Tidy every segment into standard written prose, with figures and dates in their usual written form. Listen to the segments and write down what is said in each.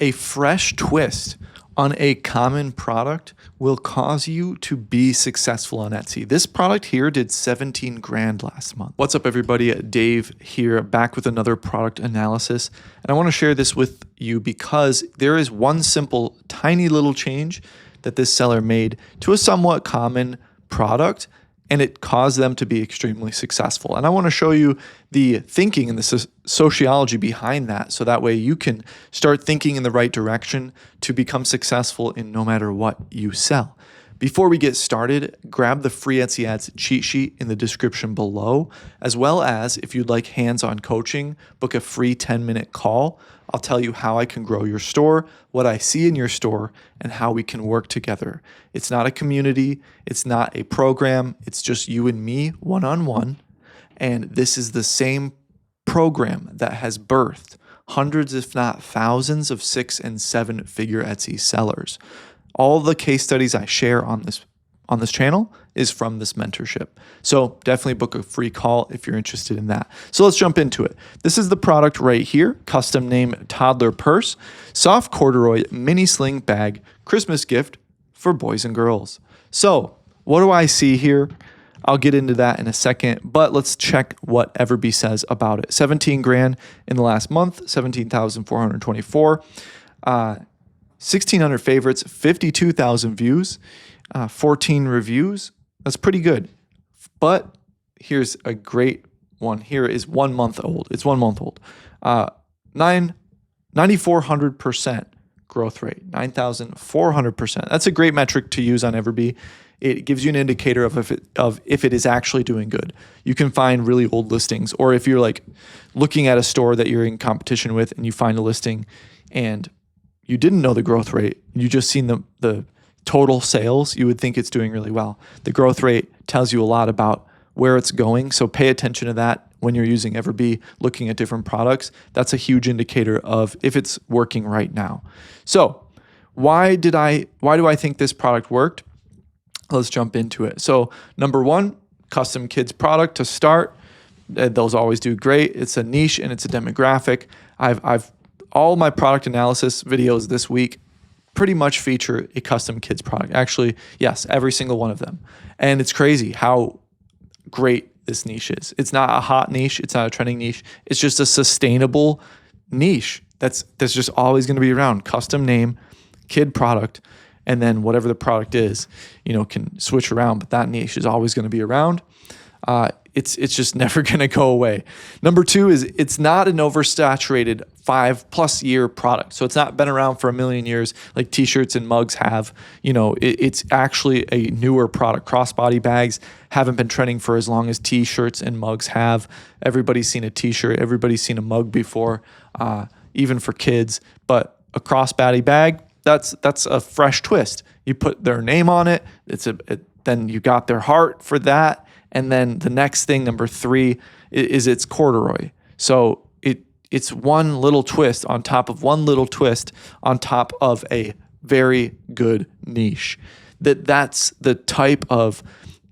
A fresh twist on a common product will cause you to be successful on Etsy. This product here did 17 grand last month. What's up, everybody? Dave here, back with another product analysis. And I want to share this with you because there is one simple, tiny little change that this seller made to a somewhat common product, and it caused them to be extremely successful. And I want to show you the thinking and the sociology behind that, so that way you can start thinking in the right direction to become successful in no matter what you sell. Before we get started, grab the free Etsy Ads cheat sheet in the description below, as well as if you'd like hands-on coaching, book a free 10-minute call. I'll tell you how I can grow your store, what I see in your store, and how we can work together. It's not a community, it's not a program, it's just you and me one-on-one. And this is the same program that has birthed hundreds, if not thousands, of 6- and 7-figure Etsy sellers. All the case studies I share on this channel is from this mentorship. So definitely book a free call if you're interested in that. So let's jump into it. This is the product right here, custom name toddler purse, soft corduroy mini sling bag, Christmas gift for boys and girls. So what do I see here? I'll get into that in a second, but let's check what Everbee says about it. 17 grand in the last month, 17,424. 1,600 favorites, 52,000 views, 14 reviews. That's pretty good. But here's a great one. Here is 1 month old. It's 1 month old. 9,400% growth rate, 9,400%. That's a great metric to use on Everbee. It gives you an indicator of if it is actually doing good. You can find really old listings, or if you're like looking at a store that you're in competition with and you find a listing and you didn't know the growth rate, you just seen the total sales, you would think it's doing really well. The growth rate tells you a lot about where it's going, so pay attention to that when you're using Everbee, looking at different products. That's a huge indicator of if it's working right now. So why do I think this product worked? Let's jump into it. So number one, custom kids product to start. Those always do great. It's a niche and it's a demographic. I've all my product analysis videos this week pretty much feature a custom kids product. Actually, yes, every single one of them. And it's crazy how great this niche is. It's not a hot niche. It's not a trending niche. It's just a sustainable niche that's just always going to be around. Custom name, kid product, and then whatever the product is, can switch around, but that niche is always going to be around. It's just never going to go away. Number two is it's not an oversaturated 5+ year product. So it's not been around for a million years like t-shirts and mugs have. It's actually a newer product. Crossbody bags haven't been trending for as long as t-shirts and mugs have. Everybody's seen a t-shirt. Everybody's seen a mug before, even for kids. But a crossbody bag, that's a fresh twist. You put their name on it. Then you got their heart for that. And then the next thing, number three, is it's corduroy. So it's one little twist on top of one little twist on top of a very good niche. That's the type of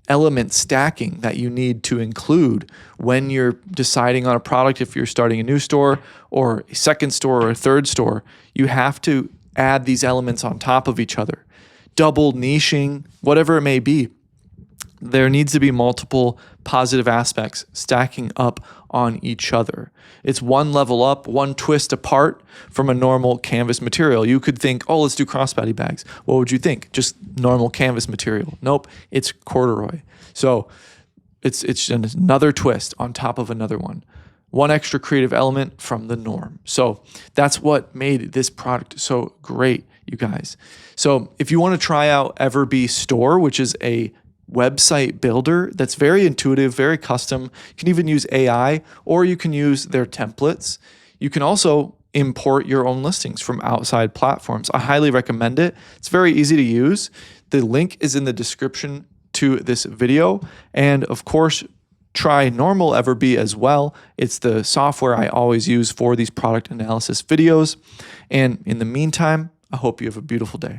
element stacking that you need to include when you're deciding on a product. If you're starting a new store or a second store or a third store, you have to add these elements on top of each other. Double niching, whatever it may be. There needs to be multiple positive aspects stacking up on each other. It's one level up, one twist apart from a normal canvas material. You could think, oh, let's do crossbody bags. What would you think? Just normal canvas material. Nope, it's corduroy. So it's another twist on top of another one. One extra creative element from the norm. So that's what made this product so great, you guys. So if you want to try out Everbee Store, which is a website builder that's very intuitive, very custom. You can even use AI, or you can use their templates. You can also import your own listings from outside platforms. I highly recommend it. It's very easy to use. The link is in the description to this video. And of course, try normal Everbee as well. It's the software I always use for these product analysis videos. And in the meantime, I hope you have a beautiful day.